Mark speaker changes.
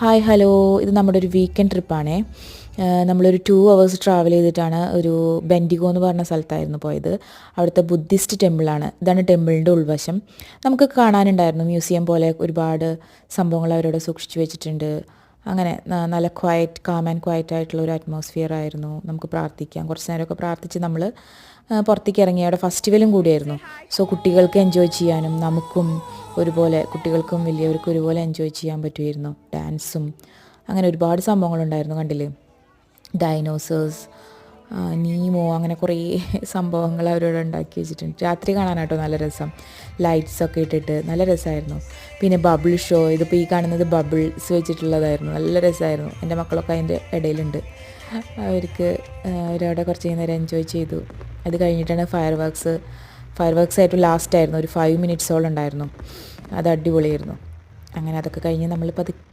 Speaker 1: Hi hello, ഇത് നമ്മുടെ ഒരു വീക്കെൻഡ് ട്രിപ്പാണേ. നമ്മളൊരു 2 hours ട്രാവൽ ചെയ്തിട്ടാണ് ഒരു ബെൻഡിഗോ എന്ന് പറഞ്ഞ സ്ഥലത്തായിരുന്നു പോയത്. അവിടുത്തെ ബുദ്ധിസ്റ്റ് ടെമ്പിളാണ്. ഇതാണ് ടെമ്പിളിൻ്റെ ഉൾവശം. നമുക്ക് കാണാനുണ്ടായിരുന്നു മ്യൂസിയം പോലെ ഒരുപാട് സംഭവങ്ങൾ അവരവിടെ സൂക്ഷിച്ചു വെച്ചിട്ടുണ്ട്. അങ്ങനെ നല്ല കാം ആൻഡ് ക്വയറ്റ് ആയിട്ടുള്ള ഒരു അറ്റ്മോസ്ഫിയർ ആയിരുന്നു. നമുക്ക് പ്രാർത്ഥിക്കാം. കുറച്ച് നേരമൊക്കെ പ്രാർത്ഥിച്ച് നമ്മൾ പുറത്തേക്ക് ഇറങ്ങി. അവിടെ ഫെസ്റ്റിവലും കൂടിയായിരുന്നു. സോ കുട്ടികൾക്ക് എൻജോയ് ചെയ്യാനും നമുക്കും ഒരുപോലെ, കുട്ടികൾക്കും വലിയവർക്കും ഒരുപോലെ എൻജോയ് ചെയ്യാൻ പറ്റുമായിരുന്നു. ഡാൻസും അങ്ങനെ ഒരുപാട് സംഭവങ്ങളുണ്ടായിരുന്നു. കണ്ടില്ലേ, ഡൈനോസേഴ്സ്, നീമോ, അങ്ങനെ കുറേ സംഭവങ്ങൾ അവരോട് ഉണ്ടാക്കി വെച്ചിട്ടുണ്ട്. രാത്രി കാണാനാട്ടോ നല്ല രസം. ലൈറ്റ്സൊക്കെ ഇട്ടിട്ട് നല്ല രസമായിരുന്നു. പിന്നെ ബബിൾ ഷോ, ഇതിപ്പോൾ ഈ കാണുന്നത് ബബിൾസ് വെച്ചിട്ടുള്ളതായിരുന്നു. നല്ല രസമായിരുന്നു. എൻ്റെ മക്കളൊക്കെ അതിൻ്റെ ഇടയിലുണ്ട്. അവരവിടെ കുറച്ച് നേരം എൻജോയ് ചെയ്തു. അത് കഴിഞ്ഞിട്ടാണ് ഫയർ വർക്ക്സ് ആയിട്ട് ലാസ്റ്റ് ആയിരുന്നു. ഒരു 5 minutes ഉണ്ടായിരുന്നു. അത് അടിപൊളിയായിരുന്നു. അങ്ങനെ അതൊക്കെ കഴിഞ്ഞ് നമ്മൾ